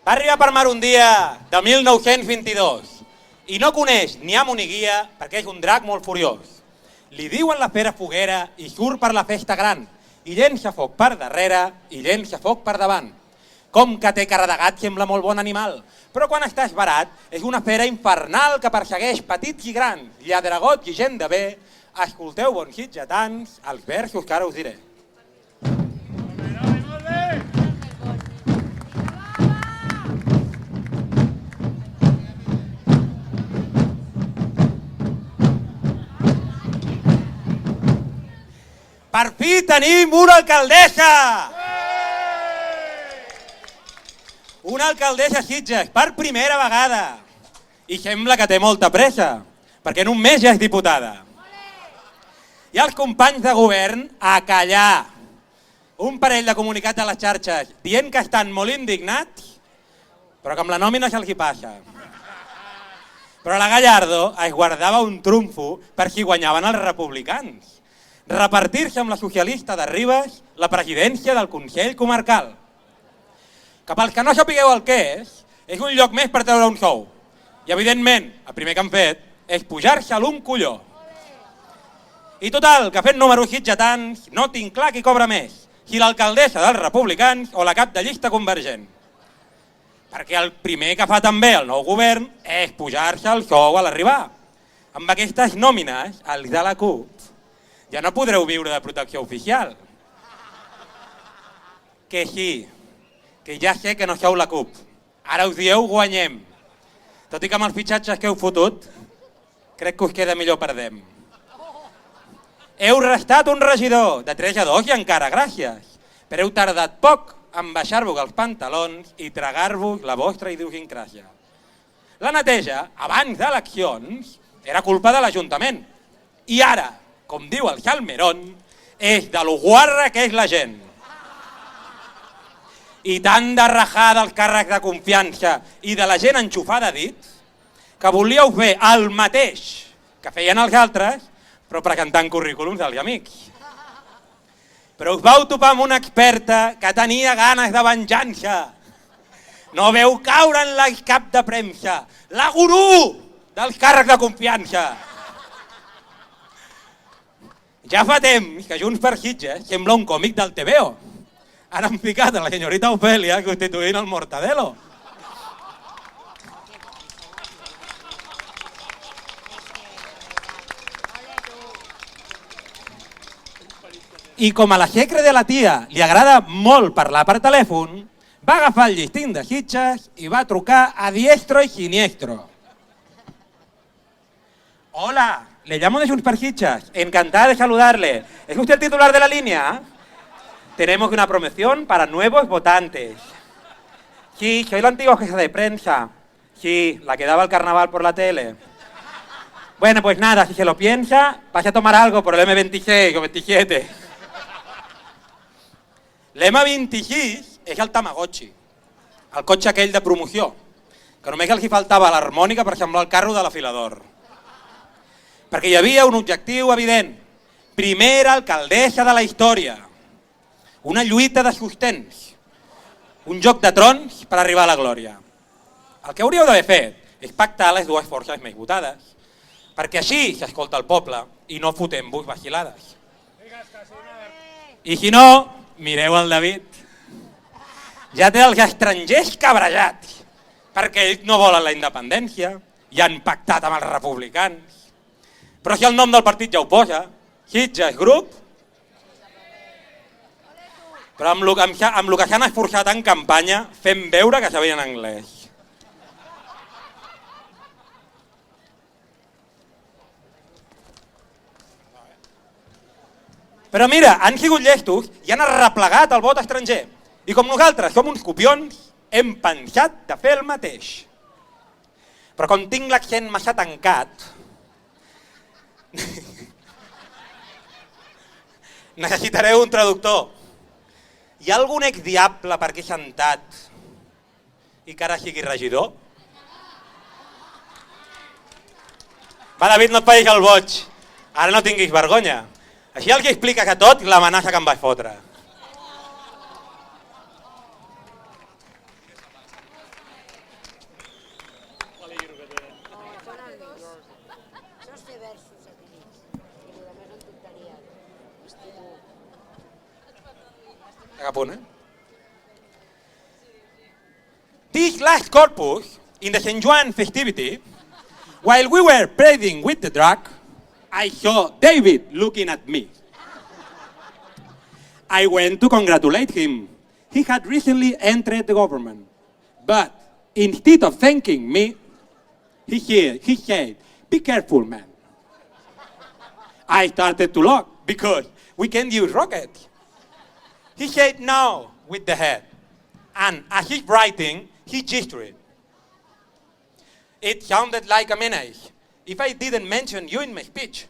Va arribar per mar un dia de 1922 i no coneix ni amo ni guia perquè és un drac molt furiós. Li diuen la fera foguera i surt per la festa gran i llença foc per darrere i llença foc per davant. Com que té cara de gat sembla molt bon animal, però quan està esbarat és una fera infernal que persegueix petits i grans, lladregots i gent de bé. Escolteu, bons sitgetans, els versos que ara us diré. Per fi tenim una alcaldessa! Una alcaldessa a Sitges, per primera vegada. I sembla que té molta pressa, perquè en un mes ja és diputada. I els companys de govern a callar. Un parell de comunicats a les xarxes dient que estan molt indignats, però que amb la nòmina se'ls hi passa. Però la Gallardo es guardava un trumfo per si guanyaven els republicans. Repartir-se amb la socialista de Ribes la presidència del Consell Comarcal. Que pels que no sapigueu el que és un lloc més per treure un sou. I evidentment, el primer que han fet és pujar-se un colló. I total, que fent números sitgetans no tinc clar qui cobra més, si l'alcaldessa dels republicans o la cap de llista convergent. Perquè el primer que fa també el nou govern és pujar-se el sou a l'arribar. Amb aquestes nòmines, els de la CUP, ja no podreu viure de protecció oficial. Que sí, que ja sé que no sou la CUP. Ara us dieu guanyem. Tot i que amb els fitxatges que heu fotut, crec que us queda millor perdem. Heu restat un regidor de 3 a 2 i encara gràcies. Però heu tardat poc en baixar-vos els pantalons i tragar-vos la vostra idiosincràsia. La neteja, abans d'eleccions, era culpa de l'Ajuntament. I ara, com diu el Salmerón, és de lo guarra que és la gent. I tant de rajar dels càrrecs de confiança i de la gent enxufada dit, que volíeu fer el mateix que feien els altres, però presentant currículums dels amics. Però us vau topar amb una experta que tenia ganes de venjança. No veu caure en la cap de premsa, la gurú dels càrrecs de confiança. Ja fa temps que Junts per Sitges sembla un còmic del TVO. Ara han ficat a la senyorita Ofèlia constituint el Mortadelo. I com a la xecre de la tia li agrada molt parlar per telèfon, va agafar el llistín de Sitges i va trucar a diestro y siniestro. Hola, le llamo de Junts per Sitges, encantada de saludarle. ¿Es usted el titular de la línea? Tenemos una promoción para nuevos votantes. Sí, soy la antigua jefa de prensa. Sí, la que daba el carnaval por la tele. Bueno, pues nada, si se lo piensa, vaya a tomar algo por el M26 o 27. L'M26 és el Tamagotchi, el cotxe aquell de promoció, que només els hi faltava l'harmònica per semblar el carro de l'afilador. Perquè hi havia un objectiu evident, primera alcaldessa de la història. Una lluita de sostens, un joc de trons per arribar a la glòria. El que hauríeu d'haver fet és pactar les dues forces més votades, perquè així s'escolta el poble i no fotem-vos vacilades. I si no, mireu el David. Ja té els estrangers cabrejats, perquè ells no volen la independència i han pactat amb els republicans. Però si el nom del partit ja ho posa, Sitges Group, però amb el que s'han esforçat en campanya fem veure que sabien anglès. Però mira, han sigut llestos i han arreplegat el vot estranger. I com nosaltres som uns copions, hem pensat de fer el mateix. Però com tinc l'accent massa tancat, necessitareu un traductor. Hi ha algun exdiable per aquí sentat i que ara sigui regidor? Va, David, no et facis el boig. Ara no tinguis vergonya. Així el que explica que tot l'amenaça que em vaig fotre. apunt, This last corpus, in the St. Juan festivity, while we were parading with the drag, I saw David looking at me. I went to congratulate him. He had recently entered the government. But instead of thanking me, he said, "Be careful, man." I started to laugh because we can use rockets. He said no with the head. And as he's writing, he gestured. It sounded like a menace. If I didn't mention you in my speech,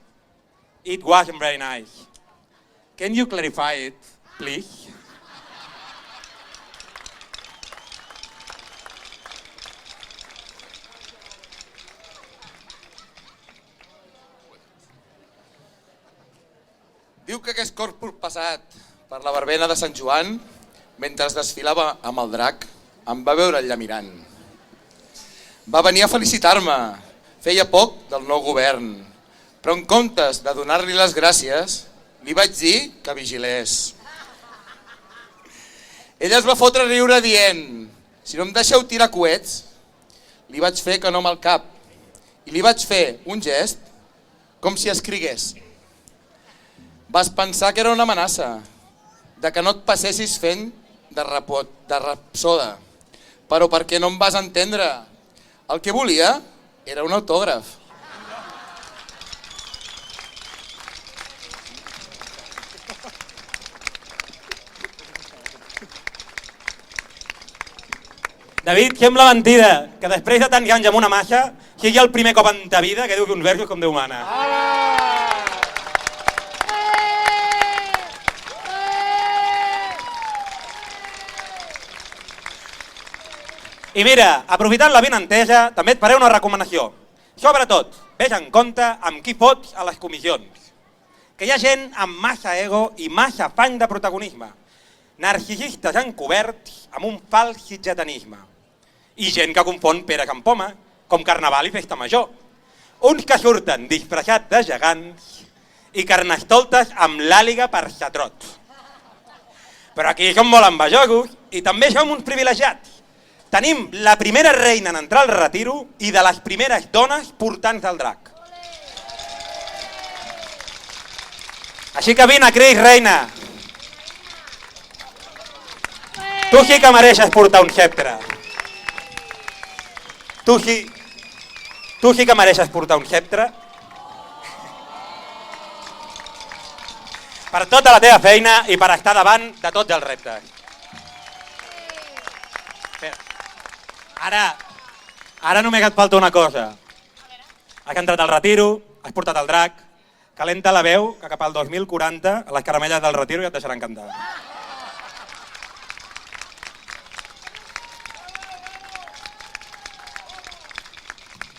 it wasn't very nice. Can you clarify it, please? Diu que aquest corpus passat per la verbena de Sant Joan, mentre desfilava amb el drac, em va veure allà mirant. Va venir a felicitar-me, feia poc del nou govern, però en comptes de donar-li les gràcies, li vaig dir que vigilés. Ella es va fotre a riure dient, si no em deixeu tirar coets, li vaig fer que no amb el cap i li vaig fer un gest com si escrigués. Vas pensar que era una amenaça, de que no et passessis fent de rapsoda, però perquè no em vas entendre. El que volia era un autògraf. David, sembla mentida que després de tants anys amb una massa sigui el primer cop en ta vida que diu uns versos com Déu mana. I mira, aprofitant la benentesa, també et faré una recomanació. Sobretot, ves en compte amb qui fots a les comissions. Que hi ha gent amb massa ego i massa afany de protagonisme. Narcisistes encoberts amb un fals sitgetanisme. I gent que confon peres amb poma, com carnaval i festa major. Uns que surten disfressats de gegants i carnestoltes amb l'àliga per xatrots. Però aquí som molt envejosos i també som uns privilegiats. Tenim la primera reina en entrar al retiro i de les primeres dones portants del drac. Així que vine, Cris, reina. Tu sí que mereixes portar un sceptre. Tu sí que mereixes portar un sceptre. Per tota la teva feina i per estar davant de tots els reptes. Ara només et falta una cosa. Has entrat al retiro, has portat el drac, calenta la veu, que cap al 2040 les caramelles del retiro ja et deixaran cantar.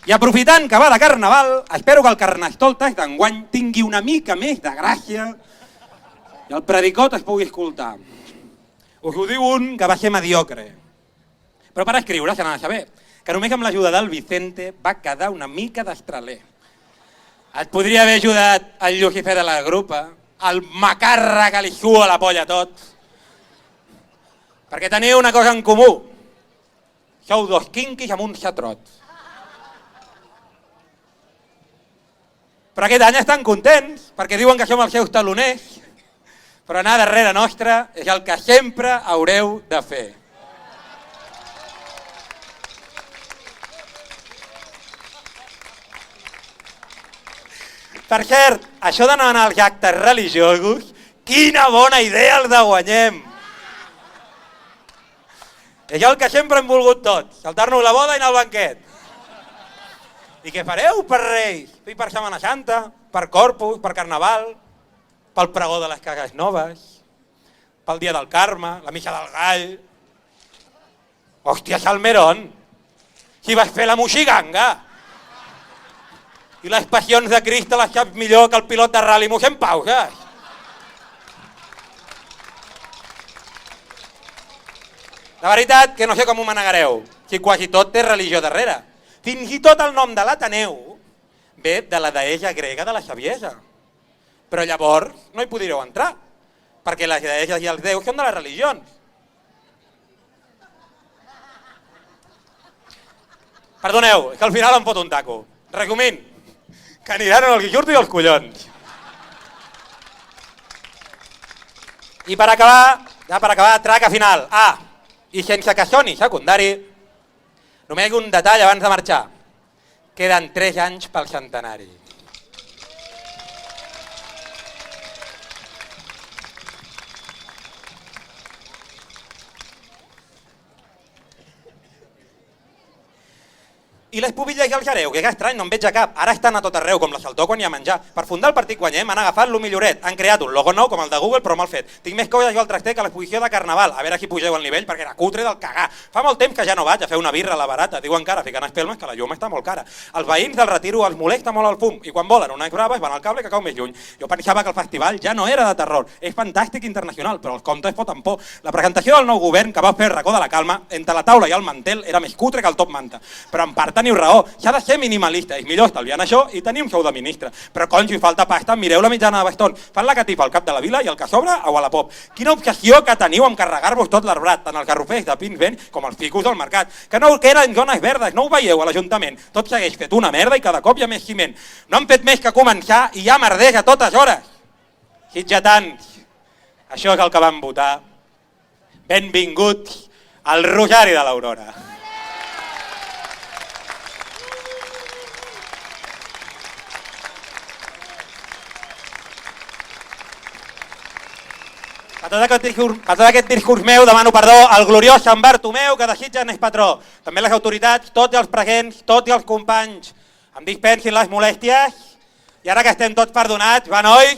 I aprofitant que va de carnaval, espero que el carnestoltes d'enguany tingui una mica més de gràcia i el predicot es pugui escoltar. Us ho diu un que va ser mediocre. Però per escriure se n'ha de saber, que només amb l'ajuda del Vicente va quedar una mica d'estraler. Et podria haver ajudat el Lucifer de la grupa, el macarra que li sua la polla tot, perquè teniu una cosa en comú. Sou dos quinquis amb un xatrot. Però aquest any estan contents, perquè diuen que som els seus taloners, però anar darrere nostra és el que sempre haureu de fer. Per cert, això d'anar als actes religiosos, quina bona idea els de Guanyem! És el que sempre hem volgut tots, saltar-nos la boda i anar al banquet. I què fareu per Reis? I per Setmana Santa, per Corpus, per Carnaval, pel pregó de les cases noves, pel dia del Carme, la missa del gall... Hòstia, Salmerón, si vas fer la moixiganga! I les passions de Crist les saps millor que el pilot de ral·li mossèn Pau, saps? La veritat que no sé com ho manegareu, si quasi tot té religió darrere. Fins i tot el nom de l'Ateneu ve de la deessa grega de la saviesa. Però llavors no hi podríeu entrar, perquè les deies i els déus són de les religions. Perdoneu, és que al final em fot un taco. Resumint, que aniran en el guillurto i els collons. I per acabar, traca final. I sense que soni secundari, només un detall abans de marxar. Queden 3 anys pel centenari. I les pubilles i el jareu, que estrany, no en veig a cap. Ara estan a tot arreu, com la saltó quan hi ha menjar. Per fundar el partit Guanyem han agafat lo milloret. Han creat un logo nou com el de Google, però mal fet. Tinc més coses jo al traster que l'exposició de Carnaval. A veure si pugeu el nivell, perquè era cutre del cagar. Fa molt temps que ja no vaig a fer una birra a la barata. Diuen que ara ficant espelmes que la llum està molt cara. Els veïns del Retiro els molesta molt el fum i quan volen unes braves van al cable que cau més lluny. Jo pensava que el festival ja no era de terror. És fantàstic internacional, però els contes foten por. La presentació del nou govern que va fer Racó de la Calma entre la taula i el mantel era més cutre que el top manta. Però en part teniu raó. S'ha de ser minimalista, és millor estalviant això i tenir un show de ministre. Però cony, si falta pasta, mireu la mitjana de bastons. Fan la catifa al cap de la vila i el que sobra a Wallapop. Quina obsessió que teniu amb carregar-vos tot l'arbrat, tant els garrofers de pins vent com els ficus del mercat. Que no queden zones verdes, no ho veieu a l'Ajuntament. Tot segueix fet una merda i cada cop hi ha més ciment. No han fet més que començar i ja merdeix a totes hores. Sitgetans, això és el que vam votar. Benvinguts al Rosari de l'Aurora. A tot aquest discurs meu demano perdó al gloriós Sant Bartomeu que de Sitges n'és patró. També les autoritats, tots els presents, tots els companys. Em dispensin les molèsties i ara que estem tots perdonats, va noi?